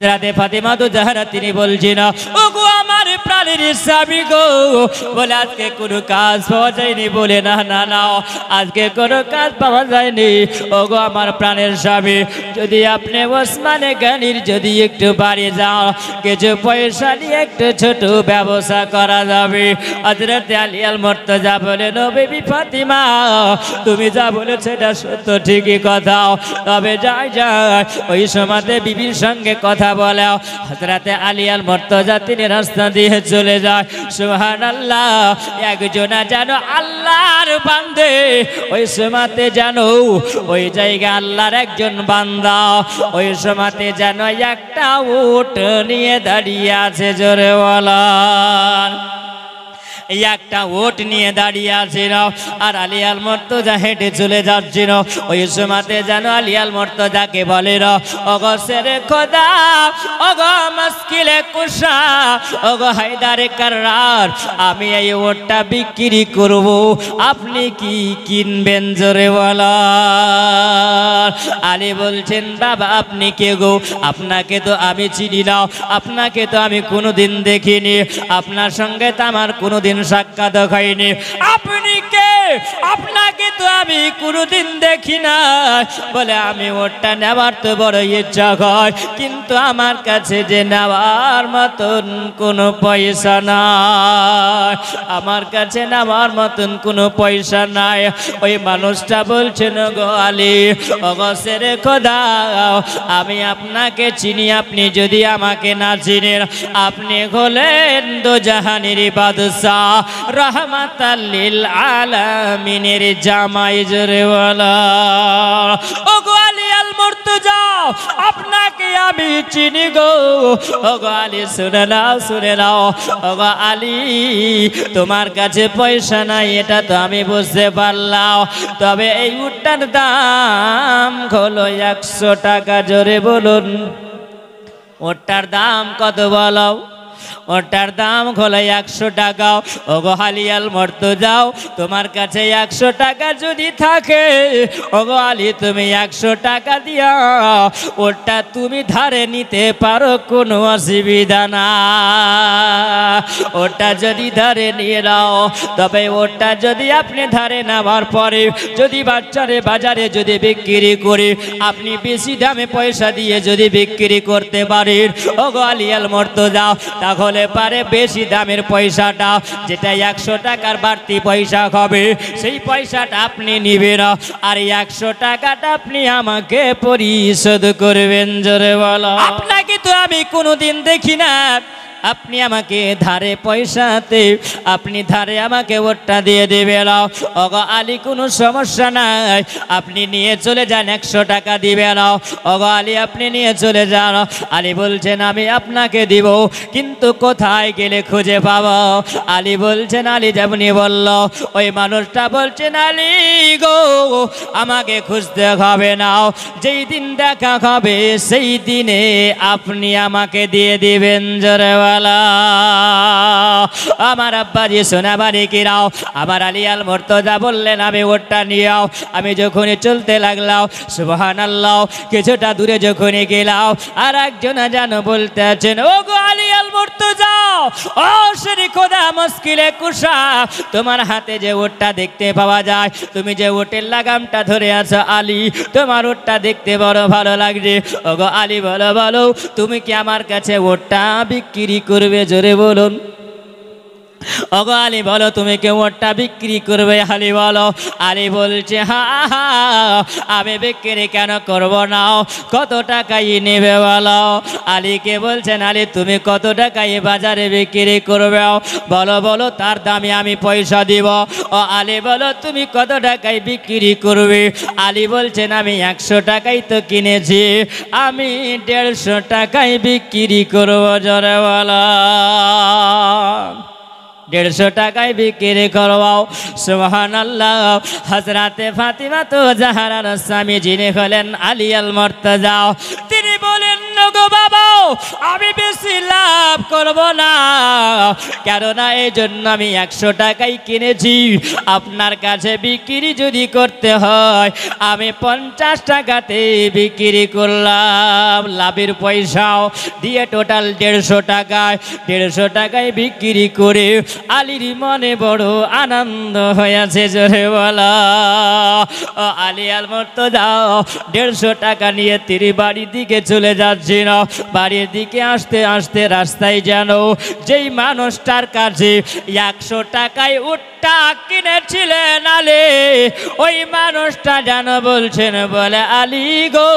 রাতে ফাতেমা তো জাহরা তিনি বলছেন, ওগো আমার প্রাণের স্বামী গো, বলে আজকে কোনো কাজ পাওয়া যায়নি। বলে না না না, আজকে কোনো কাজ পাওয়া যায়নি। ওগো আমার প্রাণের স্বামী, যদি আপনি ওসমানে গানির যদি একটু বাড়ি যাও, কিছু পয়সা নিয়ে একটু ছোট ব্যবসা করা যাবে। হযরত আলী আল মুর্তজা বলেন, ও বেবি ফাতিমা, তুমি যা বলেছো এটা সত্য, ঠিকই কথা, তবে যাই যাই ওই সময়তে বিবির সঙ্গে কথা বলে। হযরত আলী আল মুর্তজা তিনি রাস্তা দিয়ে চলে যায়। সুবহানাল্লাহ, একজনা যেন আল্লাহর বান্দে, ওই সময়তে যেন ওই জায়গা আল্লাহর একজন বান্দা, ওই সময়তে যেন একটা উট নিয়ে দাঁড়িয়ে আছে। জোরে বলেন, একটা ওট নিয়ে দাঁড়িয়ে আছিল আর আলী আল মুর্তজা হেঁটে চলে যাচ্ছিল। ওই সময়তে যেন আলী আল মুর্তজাকে বলে, ওগো শেরে খোদা, ওগো মুশকিলে কুশা, ওগো হায়দারে কাররার, আমি এই ওটটা বিক্রি করব, আপনি কি কিনবেন? জোরে বলেন। আলী বলছেন, বাবা আপনি কে গো? আপনাকে তো আমি চিনি না, আপনাকে তো আমি কোনোদিন দেখিনি, আপনার সঙ্গে তো আমার কোনোদিন সাক্ষাৎ হয়নি। আপনি কে? আপনাকে তো আমি কোনোদিন দেখি না। বলে, আমি ওটা নেওয়ার তো বড় ইচ্ছা হয়, কিন্তু আমার কাছে যে নেওয়ার মতন কোনো পয়সা নাই, আমার কাছে নেওয়ার মতন কোনো পয়সা নাই। ওই মানুষটা বলছেন, গো আলী, ওগো শেরে খোদা, আমি আপনাকে চিনি, আপনি যদি আমাকে না চিনেন, আপনি হলেন দোজাহানের বাদশা, রহমাতাল লিল আলামিনের জামাই। জোরে বলা, ওগো আলী আল মুর্তজা, আপনাকে আমি চিনি গো। ওগো আলী শুনে নাও, শুনে নাও, ওগো আলী, তোমার কাছে পয়সা নাই এটা তো আমি বুঝতে পারলাম, তবে এই উটটার দাম হলো 100 টাকা। জোরে বলুন, ওটার দাম কত বলো? ওটার দাম হলো 100 টাকা। ওগো আলী আল মুর্তজা, তোমার কাছে 100 টাকা যদি থাকে, ওগো আলী তুমি 100 টাকা দিয়া ওটা তুমি ধারে নিতে পারো, কোনো অসুবিধা না। ওটা যদি ধারে নিয়ে নাও, তবে ওটা যদি আপনি ধারে নেওয়ার পরে যদি বাচ্চারে বাজারে যদি বিক্রি করে আপনি বেশি দামে পয়সা দিয়ে যদি বিক্রি করতে পারেন, ওগো আলী আল মুর্তজা, তাহলে পারে বেশি দামের পয়সাটা, যেটা 100 টাকার বাড়তি পয়সা হবে, সেই পয়সাটা আপনি নিবেন আর 100 টাকাটা আপনি আমাকে পরিশোধ করবেন। জোরে বলো, আপনাকে তো আমি কোনোদিন দেখি না, আপনি আমাকে ধারে পয়সাতে আপনি ধারে আমাকে ওটা দিয়ে দেবেন। ওগো আলী, কোনো সমস্যা নাই, আপনি নিয়ে চলে যান, 100 টাকা দিবেন। ওগো আলী, আপনি নিয়ে চলে যান। আলী বলছেন, আমি আপনাকে দিব, কিন্তু কোথায় গেলে খুঁজে পাবো? আলী বলছেন, আলী যেমনি বলল, ওই মানুষটা বলছেন, আলী গো, আমাকে খুঁজতে হবে না, যেই দিন দেখা হবে সেই দিনে আপনি আমাকে দিয়ে দিবেন। জোরে আমার আব্বাজি সোনাবাড়ি কিরাও, আমার আলী আল মুর্তজা বললেন, আমি ওটা নিয়েও। আমি যখনই চলতে লাগলাম, সুবহানাল্লাহ, কিছুটা দূরে যখনই গেলাম, আর একজন যেন বলতে আছেন, ও গো আলী আল মুর্তজা, ও শেরে খোদা, মুশকিলে কুশা, তোমার হাতে যে ওটা দেখতে পাওয়া যায়, তুমি যে ওটের লাগামটা ধরে আছো আলী, তোমার ওটা দেখতে বড় ভালো লাগছে। ও গো আলী, বলো বলো, তুমি কি আমার কাছে ওটা বিক্রি করবে? জোরে বলুন, ওগো আলী বলো, তুমি কি ওটা বিক্রি করবে? আলী বলো। আলী বলছে, হ্যাঁ, আমি বিক্রি কেন করব না, কত টাকায় নেবে বলো? আলীকে বলছেন, আলী তুমি কত টাকায় বাজারে বিক্রি করবে? বলো বলো, তার দামে আমি পয়সা দিব। ও আলী বলো, তুমি কত টাকায় বিক্রি করবে? আলী বলছেন, আমি 100 টাকায় তো কিনেছি, আমি 150 টাকায় বিক্রি করব। জোরে বলো, 150 টাকায় বিক্রি করবাও। সুবহানাল্লাহ। হযরতে ফাতিমা তো জাহরার স্বামী যিনি হলেন আলী আল মুর্তজা, তিনি বলেন, গো বাবা, আমি বেশি লাভ মাফ করব না, কেননা এই জন্য আমি 100 টাকায় কিনেছি। আপনার কাছে বিক্রি যদি করতে হয় আমি 50 টাকাতে বিক্রি করলাম, লাভের পয়সাও দিয়ে টোটাল 150 টাকায় 150 টাকায় বিক্রি করে আলীর মনে বড় আনন্দ হয়েছে। জোরে বলা আলী আল মুর্তজা 150 টাকা নিয়ে তিনি বাড়ির দিকে চলে যাচ্ছিল। বাড়ির দিকে আসতে আসতে রাস্তায় যেন যেই মানুষটার কাছে 100 টাকায় উটটা কিনেছিলেন আলী, ওই মানুষটা যেন বলছেন বলে আলী গো,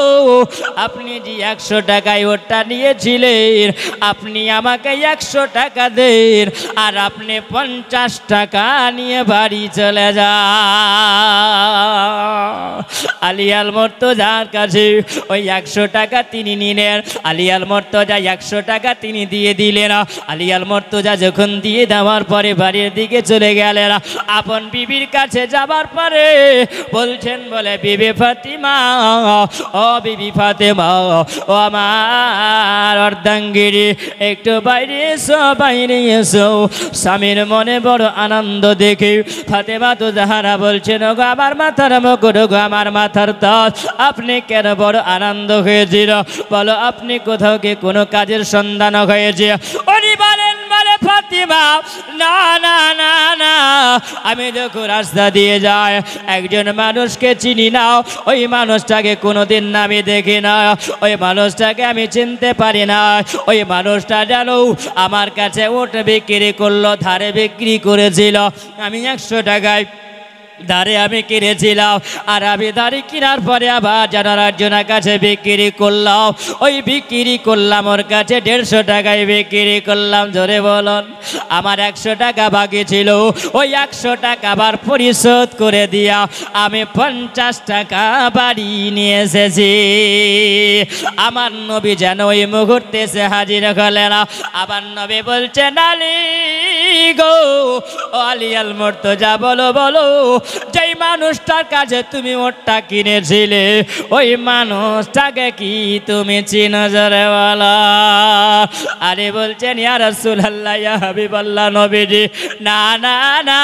আপনি যে 100 টাকায় উটটা নিয়েছিলেন আপনি আমাকে 100 টাকা দেন আর আপনি 50 টাকা নিয়ে বাড়ি চলে যান। আলী আল মুর্তজার কাছে ওই 100 টাকা তিনি নিলেন। আলী আল মুর্তজা 100 টাকা তিনি দিয়ে দিলেন। আলী আল মুর্তজা যখন দিয়ে দেওয়ার পরে বাড়ির দিকে চলে গেলেন, আপন বিবির কাছে যাবার পরে বলছেন বলে বিবি ফাতিমা, ও বিবি ফাতেমা, ও আমার অর্ধাঙ্গিনী, একটু বাইরে এসো, বাইরে এসো। স্বামীর মনে বড় আনন্দ দেখে ফাতেমা তো জাহারা বলছেন গো আমার মাথার মুকুট, গো আমার মাথার তাজ, আপনি কেন বড় আনন্দ হয়েছিল বলো, আপনি কোথাও কি কোনো কাজের সন্ধান হয়েছে? উনি বলেন বলে ফাতিমা, না না না না, আমি যখন রাস্তা দিয়ে যাই একজন মানুষকে চিনি না, ওই মানুষটাকে কোনোদিন না আমি দেখি না, ওই মানুষটাকে আমি চিনতে পারি না। ওই মানুষটা জানো আমার কাছে উট বিক্রি করলো, ধারে বিক্রি করেছিল, আমি 100 টাকায় ধারে আমি কিনেছিলাম, আর আমি ধারে কেনার পরে আবার জানার কাছে বিক্রি করলাম, ওই বিক্রি করলাম ওর কাছে 150 টাকায় বিক্রি করলাম। জোরে বলুন, আমার 100 টাকা বাকি ছিল, ওই 100 টাকা আবার পরিশোধ করে দিয়া আমি 50 টাকা বাড়ি নিয়ে এসেছি। আমার নবী যেন ওই মুহূর্তে এসে হাজির হলেন। আবার নবী বলছেন আলী গো, আলী আল মুর্তজা বলো বলো, যেই মানুষটার কাছে তুমি ওটা কিনেছিলে ওই মানুষটাকে কি তুমি চিনো? জোরে বলো। আরে বলছেন ইয়া রাসূলুল্লাহ, ইয়া হাবিবাল্লাহ, নবীজি, না না না,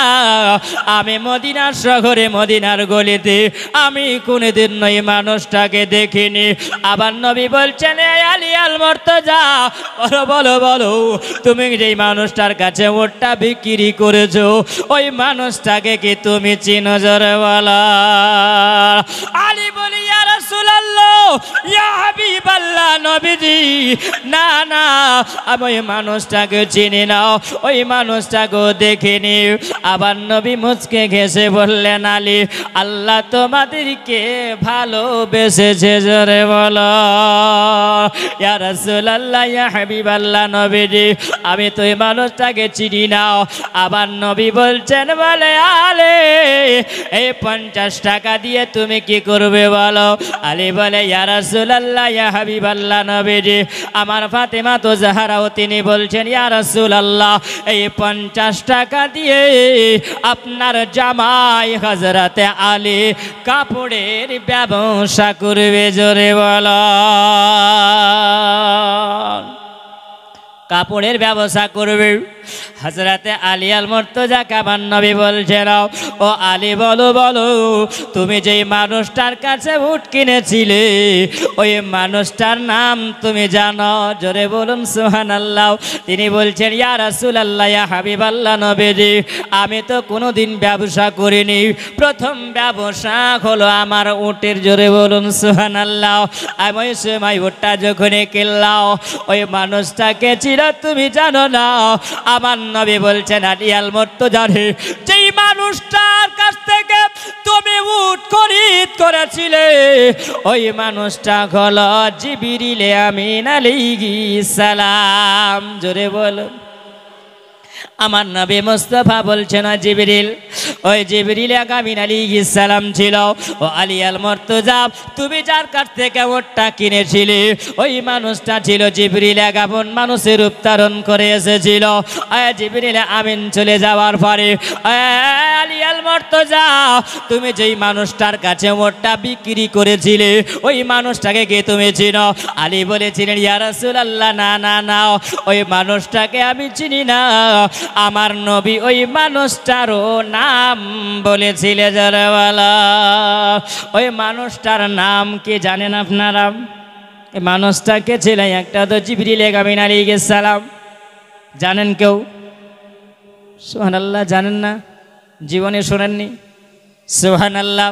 আমি মদিনার শহরে মদিনার গলিতে আমি কোনদিন ওই মানুষটাকে দেখিনি। আবার নবী বলছেন আলী আল মুর্তজা, বলো বলো বলো, তুমি যেই মানুষটার কাছে ওটা বিক্রি করেছো ওই মানুষটাকে কি তুমি চিনো? জোরে বলো। আলী বলি ইয়া রাসূলুল্লাহ, ইয়া হাবিবাল্লাহ, নবীজি, না না, আমি ওই মানুষটাকে চিনি না, ওই মানুষটাকে দেখিনি। আবার নবী মুচকে ঘেসে বললেন আলী, আল্লাহ তোমাদেরকে ভালোবেসেছে। জোরে বলো। ইয়া রাসূলুল্লাহ, ইয়া হাবিবাল্লাহ, নবীজি, আমি তো এই মানুষটাকে চিনি না। আবার নবী বলছেন বলে আলী, এই 50 টাকা দিয়ে তুমি কি করবে বলো? আলী বলে ইয়া রাসূলুল্লাহ, ইয়া হাবিবাল্লাহ, নবীজি, আমার ফাতেমা তো জাহরাও তিনি বলছেন ইয়া রাসূলুল্লাহ, এই 50 টাকা দিয়ে আপনার জামাই হযরতে আলী কাপড়ের ব্যবসা করবে। জোরে বলো। কাপড়ের ব্যবসা করবে। হযরতে আলী আল মুর্তজা কাবার নবী বলছেন, ও আলী বলো বলো, তুমি যেই মানুষটার কাছে উট কিনেছিলে ওই মানুষটার নাম তুমি জানো? জোরে বলুন সুবহানাল্লাহ। তিনি বলছেন ইয়া রাসূলুল্লাহ, ইয়া হাবিবাল্লাহ, নবীজি, আমি তো কোনোদিন ব্যবসা করিনি, প্রথম ব্যবসা হলো আমার উটের। জোরে বলুন সুবহানাল্লাহ। আমি ওই সময় উটটা যখন কিনলাম ওই মানুষটাকে চিনো তুমি জানো না? আমার নবী বলছেন আলী আল মুর্তজা, যেই মানুষটার কাছ থেকে তুমি উট খরিদ করেছিলে ওই মানুষটা হলো জিবরিল আমিন আলাইহিস সালাম। জোরে বলো। আমার নবী মুস্তাফা বলছেন জিবরিল, ওই জিবরিল আমিন আলাইহিস সালাম ছিল। ও আলী আল মুর্তজা, তুমি যার কাছ থেকে ওটটা কিনেছিলে ওই মানুষটা ছিল জিবরিল আগমন মানুষের রূপ ধারণ করে এসেছিল। জিবরিল আমিন চলে যাওয়ার পরে আলিয়াল মুর্তজা, তুমি যেই মানুষটার কাছে ওটটা বিক্রি করেছিলে ওই মানুষটাকে কে তুমি চিনো? আলী বলেছিলেন ইয়া রাসূলুল্লাহ, না না না, ওই মানুষটাকে আমি চিনি না। আমার নবী ওই মানুষটারও নাম বলেছিলেন। জরওয়ালা, ওই মানুষটার নাম কি জানেন আপনারা? এই মানুষটাকে ছিল একটা তো জিবরিল আমিন আলাইহিস সালাম। জানেন কেউ? সুবহানাল্লাহ, জানেন না? জীবনে শোনেননি? সুবহানাল্লাহ।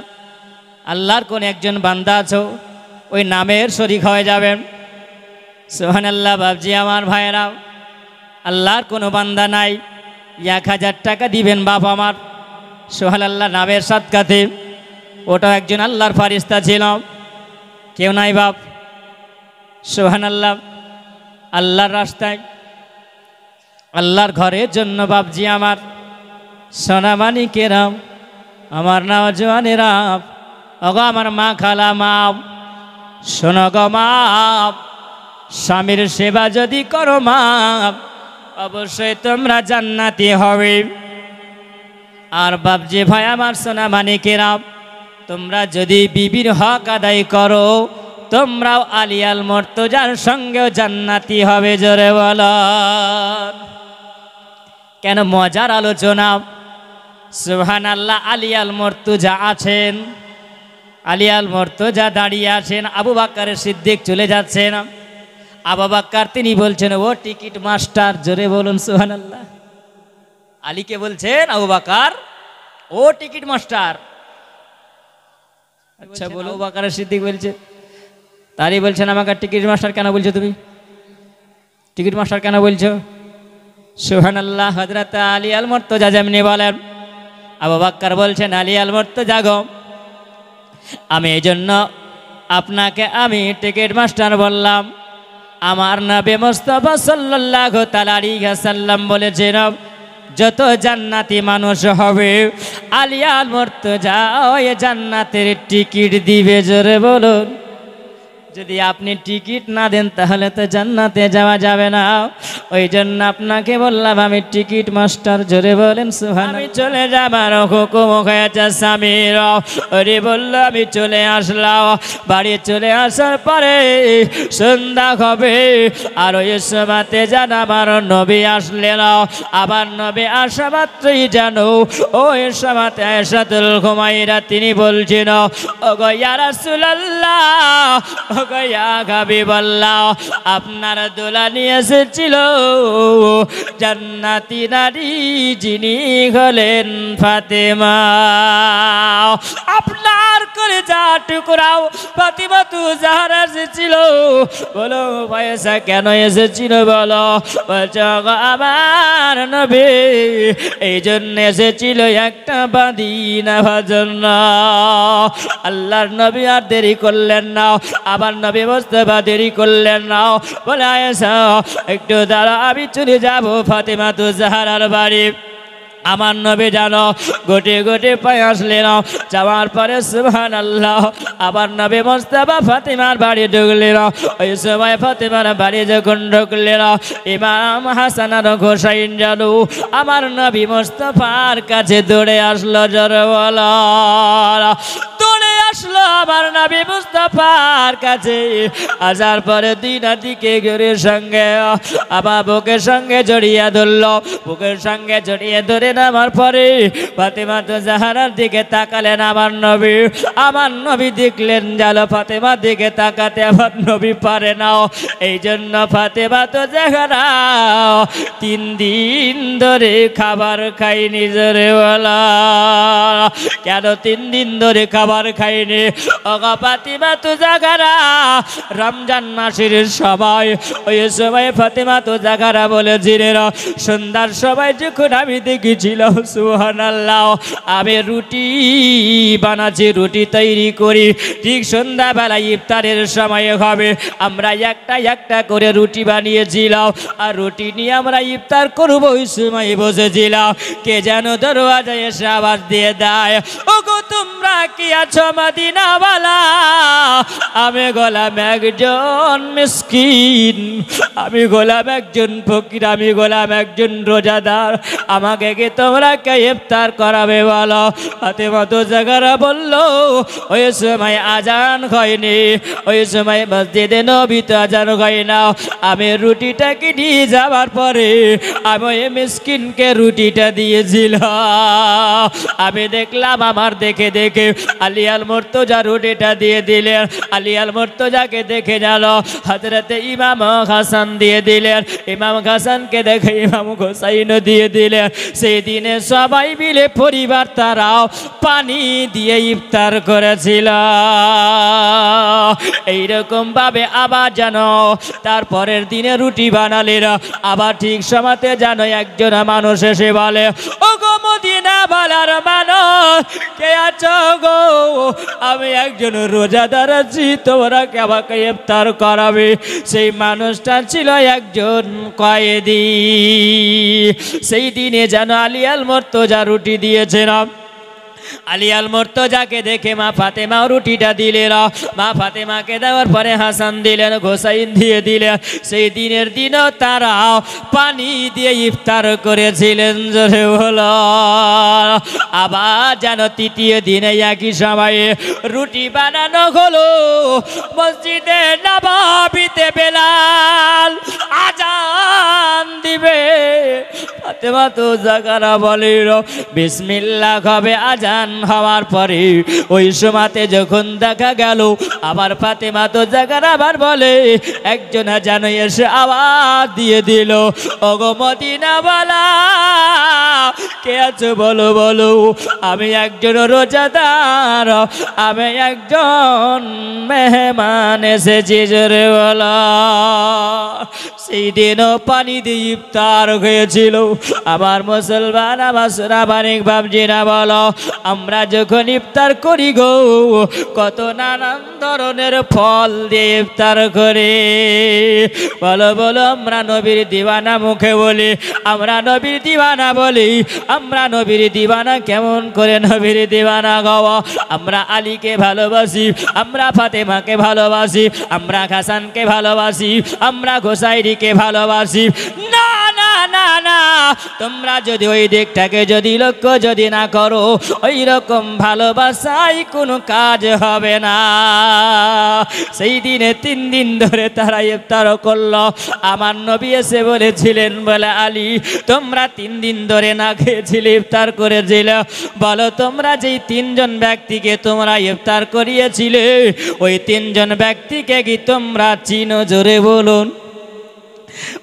আল্লাহর কোন একজন বান্দা আছো ওই নামের শরীক হয়ে যাবেন। সুবহানাল্লাহ। বাবজি আমার ভাইয়েরা, আল্লাহর কোনো বান্দা নাই 1000 টাকা দিবেন বাপ আমার, সুবহানাল্লাহ, নামের সাদকাতে। ওটা একজন আল্লাহর ফারিস্তা ছিল। কেউ নাই বাপ? সুবহানাল্লাহ। আল্লাহর রাস্তায় আল্লাহর ঘরের জন্য বাপজি আমার, সোনামানিকেরাম, আমার নওজওয়ানেরা, ওগো আমার মা খালা মা, শোনো গো মা, স্বামীর সেবা যদি করো মা, অবশ্যই তোমরা জান্নাতি হবে। আর বাপজি ভাই আমার সোনামানিকেরা, তোমরা যদি বিবির হক আদায় করো তোমরাও আলিয়াল মুর্তজার সঙ্গেও জান্নাতি হবে। জোরে বলো কেন? মজার আলোচনা। সুবহানাল্লাহ। আলিয়াল মুর্তজা আছেন, আলিয়াল মুর্তজা দাঁড়িয়ে আছেন, আবু বকর সিদ্দিক চলে যাচ্ছেন। আবু বকর তিনি বলছেন ও টিকিট মাস্টার। জোরে বলুন সুবহানাল্লাহ। আলীকে বলছেন আবু বকর ও টিকিট মাস্টার। আচ্ছা বলো। আবু বকর সিদ্দিক বলছে, তারই বলছেন আমাকে টিকিট মাস্টার কেন বলছো? তুমি টিকিট মাস্টার কেন বলছো? সুবহানাল্লাহ। হযরত আলী আল মুর্তজা যেমনি বলেন, আবু বকর বলছেন আলী আল মুর্তজা গো, আমি এই জন্য আপনাকে আমি টিকিট মাস্টার বললাম। আমার নবী মুস্তাফা সাল্লাল্লাহু তাআলা আলাইহি ওয়াসাল্লাম বলেছেন যত জান্নাতি মানুষ হবে আলী আল মুর্তজা ওই জান্নাতের টিকিট দিবে। জোরে বলুন। যদি আপনি টিকিট না দেন তাহলে তো জান্নাতে যাওয়া যাবে না। ওই জন্য আপনাকে বললাম আমি টিকিট মাস্টার। জোরে বলেন সুবহানাল্লাহ। আমি চলে যাবার হুকুম হয়েছে স্বামীর। ওরে বলল আমি চলে আসলাম। বাড়ি চলে আসার পরে সন্ধ্যা হবে, আর ওই সময়তে যেন আমার নবী আসলেন। আবার নবী আসা মাত্রই জানো ওই সময়তে আয়েশাতুল হুমায়রা তিনি বলছেন ওগো ইয়া রাসূলুল্লাহ, আপনার দোলা নিয়ে এসেছিল জান্নাতি নারী যিনি হলেন ফাতেমা। আপনার কলিজা টুকরাও ফাতেমা তু জাহরা এসেছিল। বলো পয়সা কেন এসেছিল? বলো। বলছো আমার নবী এই জন্য এসেছিল একটা বাদিনা জন্য। আল্লাহর নবী আর দেরি করলেন না। আবার নবী মুস্তাফা দেরি করলেন না। বলে আয়েশা একটু দাঁড়া, আমি চলে যাব ফাতেমা তু জাহরার বাড়ি। আমার নবী জানো গোটে গোটে পায়ে আসলেন। যাওয়ার পরে সুবহানাল্লাহ আবার নবী মুস্তাফা ফাতেমার বাড়ি ঢুকলেন। ওই সময় ফাতেমার বাড়ি যখন ঢুকলেন ইমাম হাসান আর হোসাইন জানো আমার নবী মুস্তাফার কাছে দৌড়ে আসলো। জোরে বলো। দৌড়ে আসলো আমার নবী মুস্তাফার কাছে। আসার পরে দুই নাতিকে ঘরের সঙ্গে আবার বুকের সঙ্গে জড়িয়ে ধরলো। বুকের সঙ্গে জড়িয়ে ধরে নামার পরে ফাতেমা তো জাহরার দিকে তাকালেন আমার নবী। আমার নবী দেখলেন জালো ফাতেমার দিকে তাকাতে আমার নবী পারে না। এই জন্য ফাতেমা তো জাহরা 3 দিন ধরে খাবার খায়নি। জোরে বলা কেন 3 দিন ধরে খাবার খায়নি? ওগো ফাতেমা তো জাহরা রমজান মাসের সময় ওই সময় ফাতেমা তো জাহরা বলেছিলেন সন্ধ্যার সময় যখন আমি দেখেছি সুবহানাল্লাহ আমি রুটি বানাচ্ছি, রুটি তৈরি করি, ঠিক সন্ধ্যাবেলা ইফতারের সময় হবে আমরা একটা একটা করে রুটি বানিয়েছিলাম আর রুটি নিয়ে আমরা ইফতার করবো। ওই সময় বসেছিলাম কে যেন দরওয়াজায় এসে আওয়াজ দিয়ে দেয় ওগো তোমরা কি আছো মদিনাওয়ালা আমি গোলাম একজন মিসকিন আমি গোলাম একজন ফকির আমি গোলাম একজন রোজাদার আমাকে কি তোমরা কে ইফতার করাবে বলো ফাতেমা তো জাগারা বললো ওই সময় আজান হয়নি ওই সময় মসজিদে নবীতে আজান হয় না আমি রুটিটাকে নিয়ে যাওয়ার পরে আমি ওই মিসকিনকে রুটিটা দিয়েছিলাম আমি দেখলাম আমার দেখে দেখে আলী আল মুর্তজা রুটিটা দিয়ে দিলেন আলী আল মুর্তজাকে দেখে গেল হযরতে ইমাম হাসান দিয়ে দিলেন ইমাম হাসানকে দেখে ইমাম হুসাইন দিয়ে দিলেন সেই দিনে সবাই মিলে পরিবার তারাও পানি দিয়ে ইফতার করেছিল এইরকম ভাবে আবার জানো তারপরের দিনে রুটি বানালেন আবার ঠিক সময়তে জানো একজন মানুষ এসে বলে ও গো মদিনা বালার মানুষ কে আছো গো আমি একজন রোজাদার আছি তোমরা কে আমাকে ইফতার করাবে সেই মানুষটা ছিল একজন কয়েদি সেই দিনে যেন আলী আল মুর্তজা রুটি দিয়েছেন আলী আল মুর্তজাকে দেখে মা ফাতেমা রুটিটা দিলেন মা ফাতেমাকে দেওয়ার পরে হাসান দিলেন হোসাইন দিয়ে দিলেন সেই দিনের দিনও তারা পানি দিয়ে ইফতার করেছিলেন জোরে বলো আবার যেন তৃতীয় দিনে একই সময়ে রুটি বানানো হলো মসজিদে নববীতে বেলাল আজান দিবে ফাতেমা তো জাগারা বলিল বিসমিল্লাহ হবে আজান হওয়ার পরে ওই সময়তে যখন দেখা গেল আবার ফাতেমা তো জাগার আবার বলে একজন যেন এসে আওয়াজ দিয়ে দিল ওগো মদিনাওয়ালা কে আছো বলো বলো আমি একজন রোজাদার আমি একজন মেহমান এসেছি জোরে বলো সেই দিনও পানি দিয়ে ইফতার হয়েছিল আমার মুসলমান আমার সোনাবানিক বাবজিরা বলো আমরা যখন ইফতার করি গো কত নানান ধরনের ফল দিয়ে ইফতার করে বলো বলো আমরা নবীর দিওয়ানা মুখে বলি আমরা নবীর দিওয়ানা বলি আমরা নবীর দিওয়ানা কেমন করে নবীর দিওয়ানা গাওয়া আমরা আলীকে ভালোবাসি আমরা ফাতেমাকে ভালোবাসি আমরা হাসানকে ভালোবাসি আমরা হোসাইনকে ভালোবাসি না না না না তোমরা যদি ওই দিকটাকে যদি লক্ষ্য যদি না করো ওই রকম ভালোবাসায় কোনো কাজ হবে না সেই দিনে 3 দিন ধরে তারা ইফতার করলো আমার নবী এসে বলেছিলেন বলে আলী তোমরা 3 দিন ধরে না খেয়েছিলে ইফতার করেছিলে বলো তোমরা যেই 3 জন ব্যক্তিকে তোমরা ইফতার করিয়েছিলে ওই 3 জন ব্যক্তিকে কি তোমরা চিনো জোরে বলুন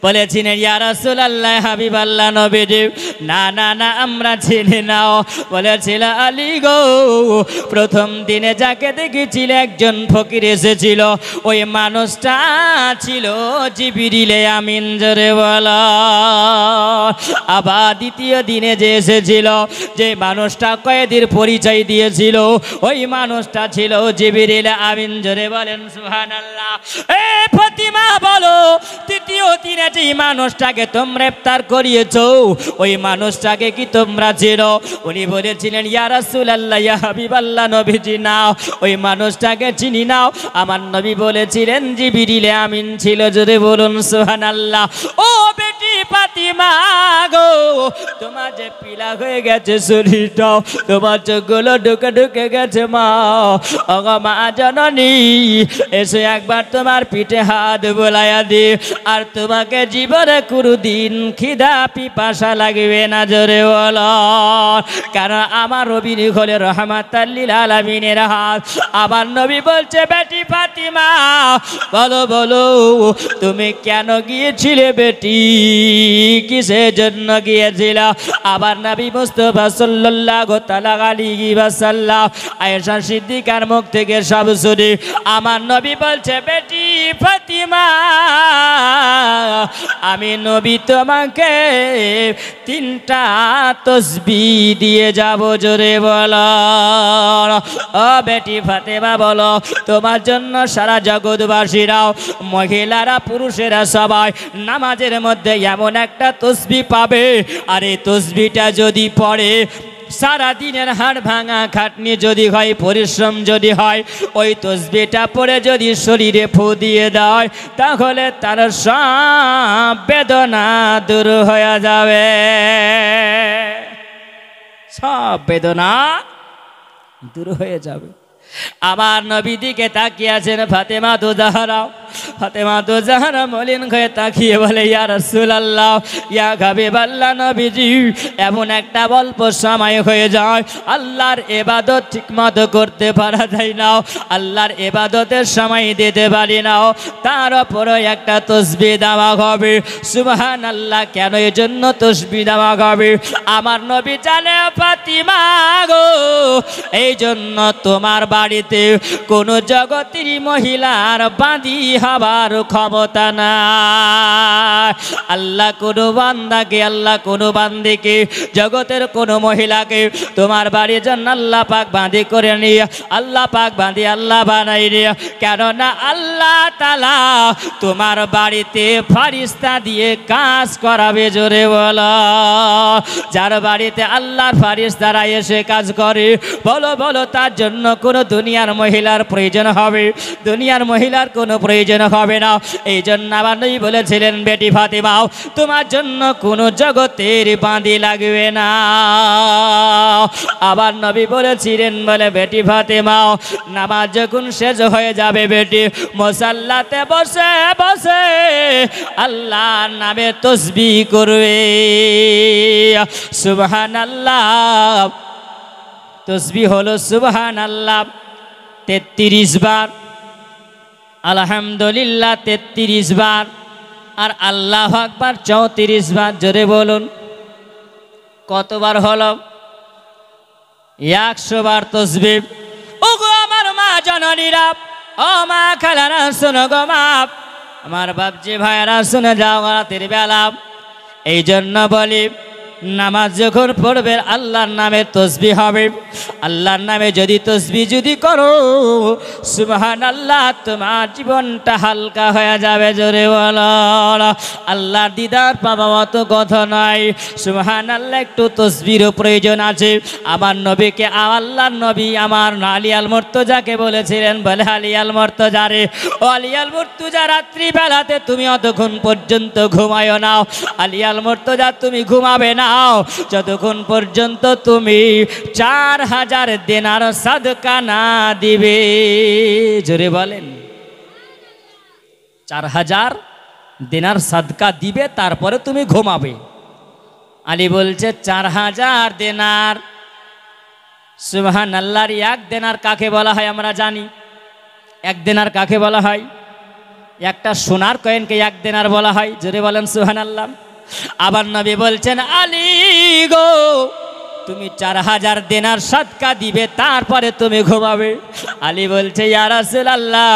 বলেছিলেন ইয়া রাসূলুল্লাহ হাবিবাল্লাহ নবীজি না না না আমরা চিনি নাও বলেছিল আলী গো প্রথম দিনে যাকে দেখেছিলে একজন ফকির এসেছিল ওই মানুষটা ছিল জিবরিল আমিন জোরে বলো আবার দ্বিতীয় দিনে যে এসেছিল যে মানুষটা কয়েদির পরিচয় দিয়েছিল ওই মানুষটা ছিল জিবরিল আমিন জোরে বলেন সুবহানাল্লাহ এ ফাতিমা বলো তৃতীয় দিনে যে মানুষটাকে তোমরা ইফতার করিয়েছো ওই মানুষটাকে কি তোমরা চেনো উনি বলেছিলেন ইয়া রাসূলুল্লাহ ইয়া হাবিবাল্লাহ নবীজি নাও ওই মানুষটাকে চিনি নাও আমার নবী বলেছিলেন জিবরিল আমিন ছিল জোরে বলুন সুবহানাল্লাহ ও বেটি ফাতিমা গো তোমার যে পিলা হয়ে গেছে শরীরটাও তোমার চোখগুলো ঢুকে ঢুকে গেছে মা ওগো মা জননী এসে একবার তোমার পিঠে হাত বোলাইয়া দি আর তোমাকে জীবনে কোনোদিন খিদা পিপাসা লাগবে না জোরে বলো কারণ আমার নবী হলে রহমাতাল লিল আলামিনের হাত আমার নবী বলছে বেটি ফাতিমা বলো বলো তুমি কেন গিয়েছিলে বেটি কিসের জন্য গিয়েছিলে আবার নবী মুস্তাফা সাল্লাল্লাহু তাআলা আলাইহি ওয়াসাল্লাম আয়েশা সিদ্দিকার মুখ থেকে সব শুনে আমার নবী বলছে বেটি ফাতিমা আমি নবী তোমাকে 3টা তসবিহ দিয়ে যাব জোরে বলো ও বেটি ফাতেমা বলো তোমার জন্য সারা জগৎবাসীরাও মহিলারা পুরুষেরা সবাই নামাজের মধ্যে এমন একটা তসবিহ পাবে আর এই তসবিহটা যদি পড়ে সারা দিনের হাড় ভাঙা খাটনি যদি হয়, পরিশ্রম যদি হয়, ওই তসবিহটা পড়ে যদি শরীরে ফু দিয়ে দেয়, তাহলে তার সব বেদনা দূর হয়ে যাবে, সব বেদনা দূর হয়ে যাবে। আমার নবী দিকে তাকিয়ে আছেন ফাতেমা তো জাহরা। ফাতেমা তো জাহরা মলিন হয়ে তাকিয়ে বলে, ইয়া রাসূলুল্লাহ, ইয়া হাবিবাল্লাহ, নবীজি, এমন একটা অল্প সময় হয়ে যায়, আল্লাহর ইবাদত ঠিকমতো করতে পারা যায় না, আল্লাহর ইবাদতের সময় দিতে পারি না, তার উপরে একটা তাসবিহ দেওয়া হবে। সুবহানাল্লাহ। কেন এই জন্য তাসবিহ দেওয়া হবে? আমার নবী জানে ফাতিমা গো, এই জন্য তোমার বাড়িতে কোন জগতের মহিলার বাঁধি হবার ক্ষমতা নাই। আল্লাহ কোন বান্দাকে, আল্লাহ কোন বান্দিকে, জগতের কোন মহিলাকে তোমার বাড়ির জন্য আল্লাহ পাক বাঁধি করে নিয়ে, আল্লাহ পাক বাঁধি আল্লাহ বানাই নিয়ে। কেননা আল্লাহ তাআলা তোমার বাড়িতে ফারিস্তা দিয়ে কাজ করাবে। জোরে বলো, যার বাড়িতে আল্লাহর ফারিস্তারা এসে কাজ করে, বলো বলো তার জন্য কোন দুনিয়ার মহিলার প্রয়োজন হবে? দুনিয়ার মহিলার কোনো প্রয়োজন হবে না। এই জন্য আমার নবী বলেছিলেন, বেটি ফাতেমা, তোমার জন্য কোনো জগতের বাঁধি লাগবে না। আবার নবী বলেছিলেন, বলে বেটি ফাতেমা, নামাজ যখন শেষ হয়ে যাবে, বেটি মুসাল্লাতে বসে বসে আল্লাহর নামে তাসবিহ করবে। সুবহানাল্লাহ। তাসবিহ হলো সুবহানাল্লাহ 33 বার, আলহামদুলিল্লাহ 33 বার, আর আল্লাহু আকবার 34 বার। জোরে বলুন, কতবার হলো? 100 বার তাসবিহ। ওগো আমার মা জননীরা, ও মা খালারা, শোনো গো মা, আমার বাপজি ভাইরা শুনে যাও রাতের বেলা। এই জন্য বলি, নামাজ যখন পড়বে আল্লাহর নামে তাসবিহ হবে। আল্লাহর নামে যদি তাসবিহ যদি করো, সুবহানাল্লাহ, তোমার জীবনটা হালকা হয়ে যাবে। জোরে বলো, আল্লাহর দিদার পাওয়া মতো কথা নয়। সুবহানাল্লাহ। একটু তাসবিহর প্রয়োজন আছে। আমার নবীকে আল্লাহর নবী আমার আলী আল মুর্তজাকে বলেছিলেন, বলে আলী আল মুর্তজা রে, ও আলী আল মুর্তজা, রাত্রি বেলাতে তুমি অতক্ষণ পর্যন্ত ঘুমায়ো না। আলী আল মুর্তজা, তুমি ঘুমাবে না যতক্ষণ পর্যন্ত তুমি 4000 দিনার সাদকা না দিবে। জোরে বলেন, 4000 দিনার সাদকা দিবে, তারপরে তুমি ঘুমাবে। আলী বলছে 4000 দিনার। সুবহানাল্লাহর 1 দিনার কাকে বলা হয় আমরা জানি। 1 দিনার কাকে বলা হয়? একটা সোনার কয়েনকে 1 দিনার বলা হয়। জোরে বলেন সুবহানাল্লাহ। আবার নবী বলছেন, আলী গো, তুমি 4000 দিনার সাদকা দিবে, তারপরে তুমি ঘুমাবে। আলী বলছে, ইয়া রাসূলুল্লাহ,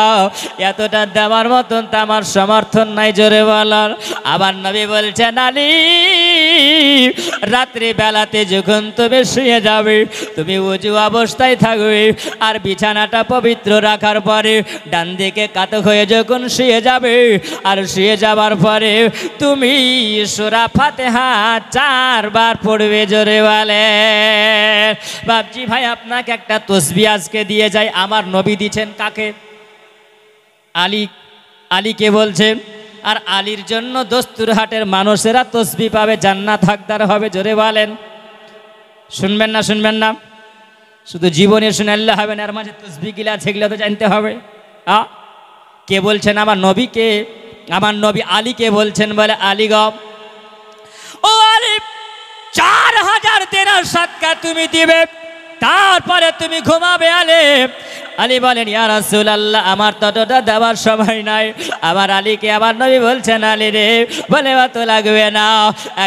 এতটা দেওয়ার মতন তো আমার সমর্থন নাই। জোরে বলার। আবার নবী বলছেন, আলী, রাত্রি বেলাতে যখন তুমি শুয়ে যাবে, তুমি ওযু অবস্থায় থাকবে, আর বিছানাটা পবিত্র রাখার পরে ডান দিকে কাত হয়ে যখন শুয়ে যাবে, আর শুয়ে যাবার পরে তুমি সূরা ফাতিহা 4 বার পড়বে। জোরে বলে। বাপজি ভাই, আপনাকে একটা তাসবিহ আজকে দিয়ে যায়। আমার নবী দিচ্ছেন কাকে? আলী। আলীকে বলছেন। আর আলীর জন্য দস্তুরহাটের মানুষেরা তাসবিহ পাবে, জান্নাত হকদার হবে। জোরে বলেন। শুনবেন না? শুনবেন না? শুধু জীবনে শুনলে হবে না, এর মাঝে তাসবিহ গিলা সেগুলো তো জানতে হবে। কে বলছেন? আমার নবীকে, আমার নবী আলীকে বলছেন, বলে আলী গো, ও আলী, 4000 দিনার সাদকা তুমি দিবে, তারপরে তুমি ঘুমাবে। আলী। আলী বলেন, ইয়া রাসূলুল্লাহ, আমার ততটা দেওয়ার সময় নাই। আমার আলীকে আমার নবী বলছেন, আলী রে, বলে অত লাগবে না,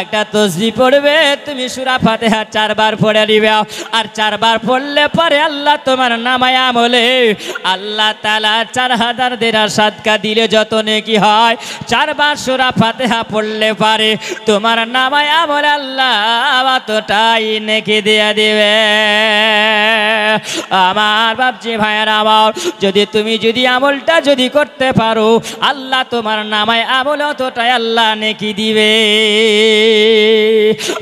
একটা তাসবিহ পড়বে, তুমি সূরা ফাতিহা 4 বার পড়ে নিবে, আর 4 বার পড়লে পরে আল্লাহ তোমার নামায় আমলে আল্লাহ তাআলা 4000 দিনার সাদকা দিলে যত নেকি হয়, 4 বার সূরা ফাতিহা পড়লে পারে তোমার নামায় আমলে আল্লাহ অতটাই নেকি দিয়ে দিবে। আমার বাপজি ভাই, ভাইয়ের আমার, যদি আমলটা যদি করতে পারো, আল্লাহ তোমার নামায় আমল অতটাই আল্লাহ নেকি দিবে।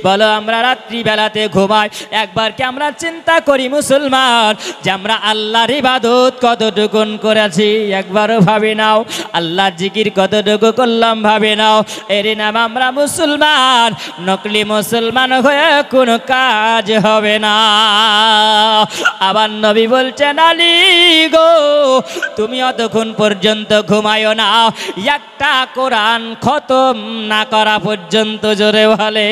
বলো আমরা রাত্রিবেলাতে ঘুমাই, একবার কি আমরা চিন্তা করি মুসলমান যে আমরা আল্লাহর ইবাদত কতটুকুন করেছি? একবারও ভাবি নাও। আল্লাহর জিকির কতটুকু করলাম ভাবি নাও। এর নাম আমরা মুসলমান। নকলি মুসলমান হয়ে কোনো কাজ হবে না। আবার নবী বলছেন, আলী গো তুমি অতক্ষণ পর্যন্ত ঘুমায়ো না একটা কোরআন খতম না করা পর্যন্ত। জোরে বলে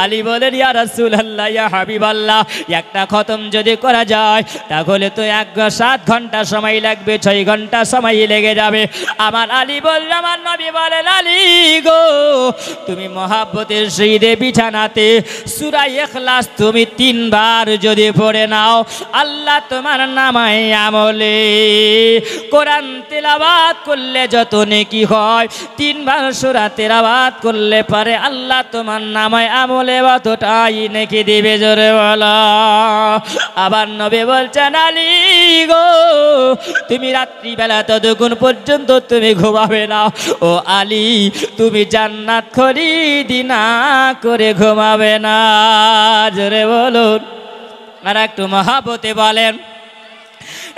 আলী বলেন, ইয়া রাসূলুল্লাহ, ইয়া হাবিবাল্লাহ, একটা খতম যদি করা যায় তাহলে তো 7 ঘন্টা সময় লাগবে, 6 ঘন্টা সময় লেগে যাবে। আমার আলী বলল, আমার নবী বলেন, আলী গো তুমি মহাব্বতের সহিত বিছানাতে সূরা ইখলাস তুমি 3 বার যদি পড়ে নাও, আল্লাহ তোমার নামায় আমলে কোরআন তেলাওয়াত করলে যত নেকি হয়, 3 বার সূরা তেলাওয়াত করলে পারে আল্লাহ তোমার নামায় আমলে অতটাই নেকি দিবে। জোরে বলা। আবার নবী বলছেন, আলী গো তুমি রাত্রিবেলা ততক্ষণ পর্যন্ত তুমি ঘুমাবে না। ও আলী তুমি জান্নাত খরিদি না করে ঘুমাবে না। জোরে বলুন আর একটু মহাব্বতে বলেন,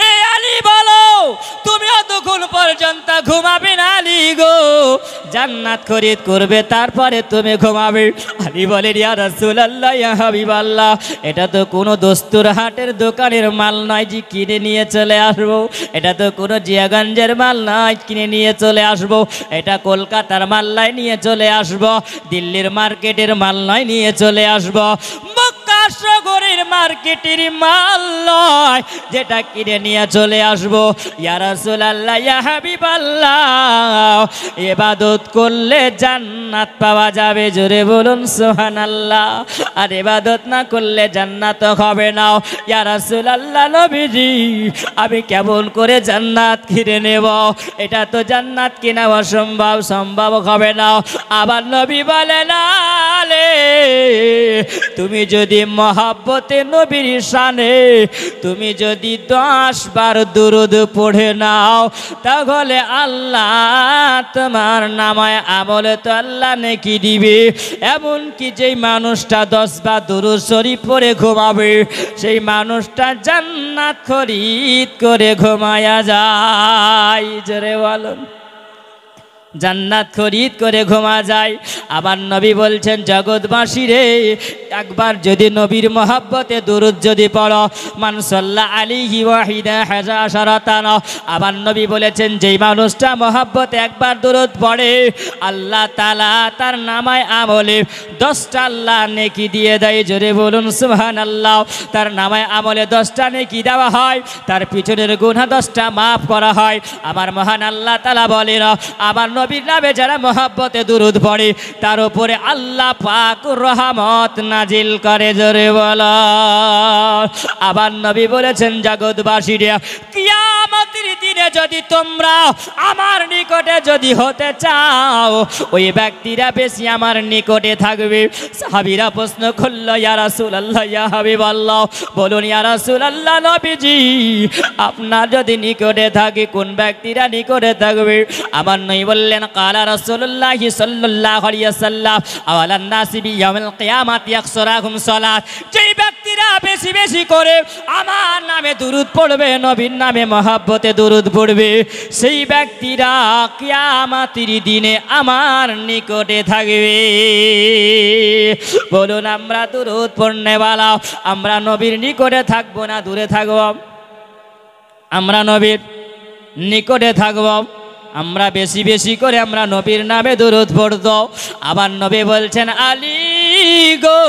এই আলী বলো তুমি অতক্ষণ পর্যন্ত ঘুমাবে না আলী গো, জান্নাত খরিদ করবে তারপরে তুমি ঘুমাবে। আলী বলে, ইয়া রাসূলুল্লাহ, ইয়া হাবিবাল্লাহ, এটা তো কোনো দস্তুর হাটের দোকানের মাল নয় যে কিনে নিয়ে চলে আসবো, এটা তো কোনো জিয়াগঞ্জের মাল নয় কিনে নিয়ে চলে আসবো, এটা কলকাতার মাল নয় নিয়ে চলে আসবো, দিল্লির মার্কেটের মাল নয় নিয়ে চলে আসবো, মক্কা শহরের মার্কেটের মাল নয় যেটা কিনে নিয়ে চলে আসবো। ইয়া রাসূলুল্লাহ, ইয়া হাবিবাল্লাহ, ইবাদত করলে জান্নাত পাওয়া যাবে। জোরে বলুন সুবহানাল্লাহ। আর ইবাদত না করলে জান্নাত হবে না। ইয়া রাসূলুল্লাহ, নবীজি আমি কেমন করে জান্নাত কিনে নেব? এটা তো জান্নাত কিনা অসম্ভব, সম্ভব হবে না। আবার নবী বলেন, আলে তুমি যদি মহাব্বতে নবীর শানে তুমি যদি 10 বার দুরূদ পড়ে নাও, তাহলে আল্লাহ তোমার নামায় আমলে তো আল্লাহ নেকি দিবে। এমন কি যেই মানুষটা 10 বার দুরূদ শরীফ পড়ে ঘুমাবে, সেই মানুষটা জান্নাত খরিদ করে ঘুমায়া যায়। জোরে বলুন, জান্নাত খরিদ করে ঘুমা যায়। আবার নবী বলছেন, জগৎবাসী রে একবার যদি নবীর মহব্বতে দুরূদ যদি পড়ো, মান সাল্লা আলাইহি ওয়াহিদা হাজারাতান, আবার নবী বলেছেন যেই মানুষটা মহব্বতে একবার দুরূদ পড়ে, আল্লাহ তাআলা তার নামায় আমলে 10টা আল্লাহ নেকি দিয়ে দেয়। জোরে বলুন সুবহানাল্লাহ। তার নামায় আমলে 10টা নেকি দেওয়া হয়, তার পিছনের গুনাহ 10টা মাফ করা হয়। আমার মহান আল্লাহ তাআলা বলেন, আমার নবীর নামে যারা মহব্বতে দুরূদ পড়ে তার উপরে আল্লাহ পাক রহমত নাজিল করে। জোরে বলো। আবার নবী বলেছেন, জগৎবাসীরা কিয়ামতের দিনে যদি তোমরা আমার নিকটে যদি হতে চাও, ওই ব্যক্তিরা বেশি আমার নিকটে থাকবে। সাহাবীরা প্রশ্ন করল, ইয়া রাসূলুল্লাহ, ইয়া হাবিবাল্লাহ, বলুন ইয়া রাসূলুল্লাহ, নবীজি আপনার যদি নিকটে থাকে কোন ব্যক্তিরা নিকটে থাকবে? আমার নবী বললেন, কালা রাসূলুল্লাহ সাল্লাল্লাহু আলাইহি ওয়াসাল্লাম, আওয়ালান নাসি বিয়াউমিল কিয়ামাতি ইয়াকসুরাহুম সালাত, যেই ব্যক্তিরা বেশি বেশি করে আমার নামে দুরূদ পড়বে, নবীর নামে মহব্বতে দুরূদ পড়বে, সেই ব্যক্তিরা কিয়ামতের দিনে আমার নিকটে থাকবে। বলুন আমরা দুরূদ পড়নেওয়ালা, আমরা নবীর নিকটে থাকবো না দূরে থাকব? আমরা নবীর নিকটে থাকব, আমরা বেশি বেশি করে আমরা নবীর নামে দুরূদ পড়ব। আবার নবী বলছেন, আলী গো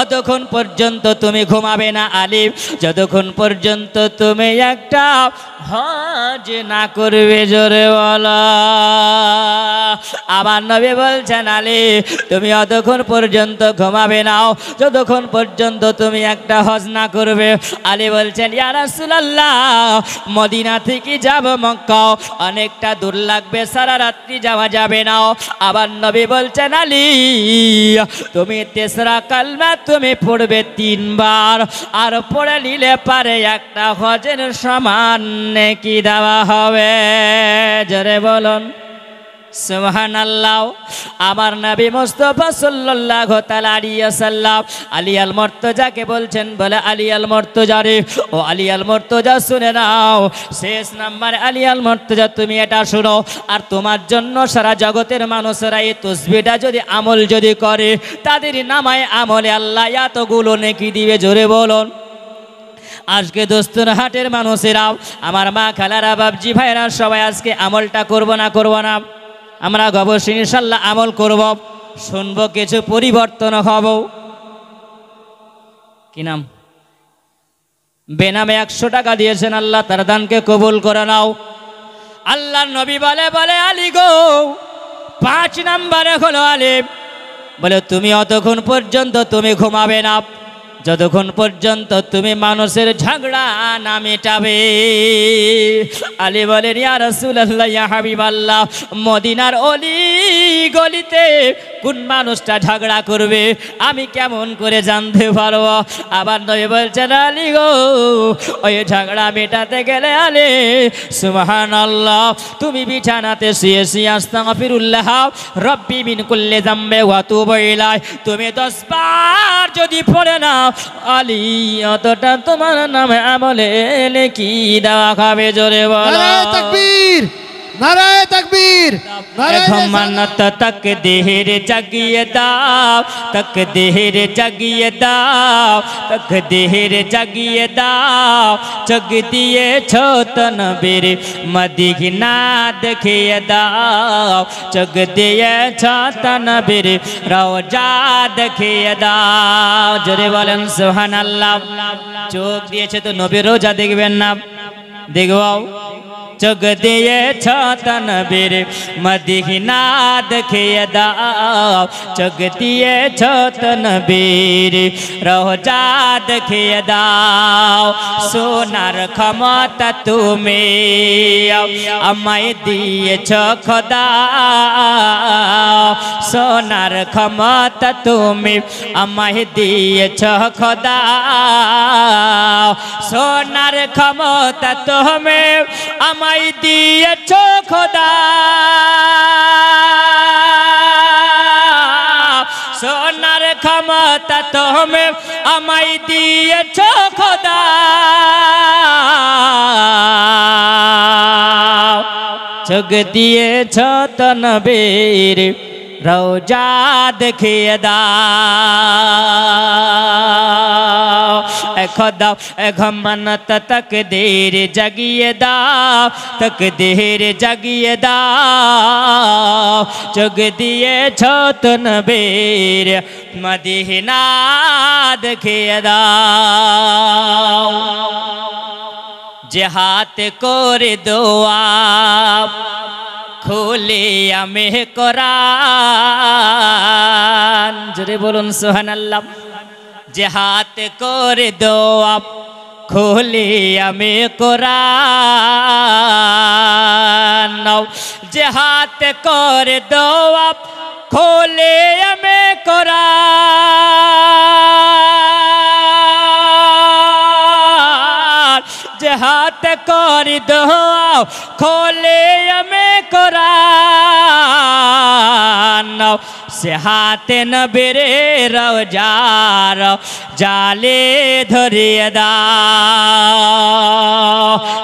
অতক্ষণ পর্যন্ত তুমি ঘুমাবে না আলী, যতক্ষণ পর্যন্ত তুমি একটা হজ না করবে, জোরে বলা। আমার নবী বলছেন আলী তুমি অতক্ষণ পর্যন্ত ঘুমাবে নাও যতক্ষণ পর্যন্ত তুমি একটা হজ না করবে। আলী বলছেন ইয়া রাসূলুল্লাহ মদিনা থেকে যাব মক্কা অনেকটা দূর লাগবে, সারা রাত্রি যাওয়া যাবে না। আবার নবী বলছেন আলী তুমি তেসরা কালমা তুমি পড়বে 3 বার, আর পড়ে নিলে পারে একটা হজের সমান নেকি দেওয়া হবে। জোরে বলুন সুবহানাল্লাহ। আমার নবী মুস্তাফা সাল্লাল্লাহু তাআলা আলাইহি ওয়াসাল্লাম আলী আল মুর্তজাকে বলছেন, বলে আলী আল মুর্তজা রে, ও আলী আল মুর্তজা শুনে নাও, শেষ নাম্বার আলী আল মুর্তজা তুমি এটা শুনো, আর তোমার জন্য সারা জগতের মানুষেরা এই তাসবিহটা যদি আমল যদি করে তাদের নামায় আমলে আল্লাহ এতগুলো নেকি দিবে। জোরে বলুন। আজকে দোস্তুর হাটের মানুষেরা, আমার মা খালারা বাবজি ভাইরা সবাই আজকে আমলটা করব না করব না? আমরা অবশ্যই ইনশাল্লাহ আমল করব, শুনবো কিছু পরিবর্তন হব। কি নাম? বেনামে 100 টাকা দিয়েছেন, আল্লাহ তার দানকে কবুল করে নাও। আল্লাহর নবী বলে আলী গো 5 নম্বরে হলো আলী বলে তুমি অতক্ষণ পর্যন্ত তুমি ঘুমাবে না যতক্ষণ পর্যন্ত তুমি মানুষের ঝগড়া না মেটাবে। আলী বলেন ইয়া রাসূলুল্লাহ ইয়া হাবিবাল্লাহ মদিনার অলি গলিতে কোন মানুষটা ঝগড়া করবে আমি কেমন করে জানতে পারবো? আবার নবী বলছেন আলী গো ওই ঝগড়া মেটাতে গেলে আলী সুবহানাল্লাহ তুমি বিছানাতে শুয়ে শুয়ে আস্তাগফিরুল্লাহ রব্বি মিন কুল্লি যামবি ওয়া তুবু ইলাইহি তুমি 10 বার যদি পড়ে নাও আলী অতটা তোমার নামে আমলে নেকি দেওয়া খাবে। জোরে বলো নারায়ে তাকবীর, নারায়ে তাকবীর, মান্নত তাকদীর জাগিয়ে দাও, তাকদীর জাগিয়ে দাও, তাকদীর জাগিয়ে দাও, জগ দিয়েছ তনবীর মদিনা দেখিয়ে দাও, জগ দিয়েছ তনবীর রওজা দেখিয়ে দাও। জোরে বলেন সুবহানাল্লাহ। চোখ দিয়েছে তো নবীর রওজা দেখবেন না? দেখবাও। জগ দিয়েছ তনবীর মদিনা দেখিয়ে দাও, জগ দিয়েছ তনবীর রওজা দেখিয়ে দাও। সোনার ক্ষমতা তুমি আমায় দিয়েছ খোদা, সোনার ক্ষমতা তুমি আমায় দিয়েছ খোদা, সোনার ক্ষমতা তুমি আমায় দিয়েছ খোদা, সোনার ক্ষমতা তুমি আমায় দিয়েছ খোদা, জগ দিয়েছ তনবীর রওজা দেখিয়ে দাও। খোদা ঘমনত তাকদীর জাগিয়ে দাও, তাকদীর জাগিয়ে দাও, জগ দিয়েছ তনবীর মদিনা দেখিয়ে দাও। যে হাত করে দোয়া খুলে আমি কোরআন, জোরে বলুন সুবহানাল্লাহ। যে হাত করে দোয়া খুলে আমি কোরআন, যে হাত করে দোয়া খুলে আমি কোরআন, যে হাত করে দোয়া খুলে আমি কোরআন, সে হাতে নবীর রওজার জালে ধরিয়ে দাও,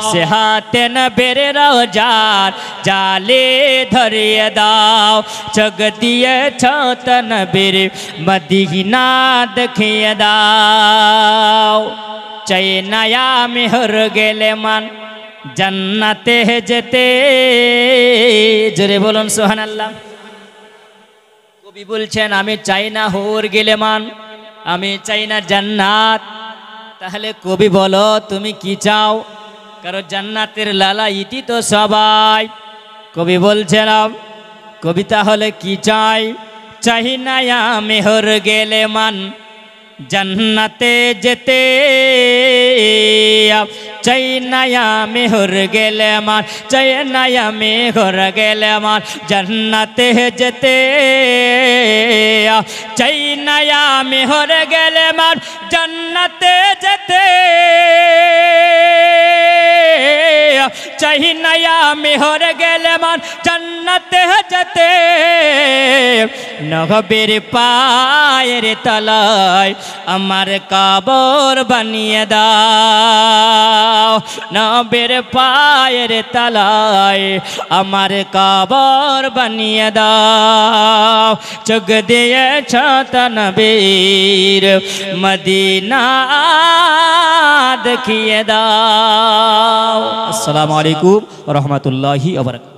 সে হাতে নবীর রওজার জালে ধরিয়ে দাও, জগ দিয়েছ তনবীর মদিনা দেখিয়ে দাও। চাই নয়া মেহর গেলে মান জান্নাতে যেতে, জোরে বলুন সুবহানাল্লাহ। কবি বলছেন আমি চাই না হোর গেলে মান, আমি চাই না জান্নাত। তাহলে কবি বলো তুমি কি চাও? কারণ জান্নাতের লালাইতি তো সবাই। কবি বলছিলাম কবিতা হলে কি চাই, চাহি নায়া মেহর গেলে মান জান্নাতে যেতে, চাই নায়া মেহর গেলে মান, চাই নায়া মেহর গেলে মান জান্নাতে যেতে, চাই নায়া মেহর গেলে মান জান্নাতে যেতে, চাই নায়া মেহর গেলে মান জান্নাতে যেতে, নবীর পায়ের তলায় আমার কবর বানিয়ে দাও, নবীর পায়ের তলায় আমার কবর বানিয়ে দাও, চোখ দিয়েছ নবীর মদিনা দেখিয়ে দাও। আসসালামু আলাইকুম ওয়া রাহমাতুল্লাহি ওয়া বারাকাতুহু।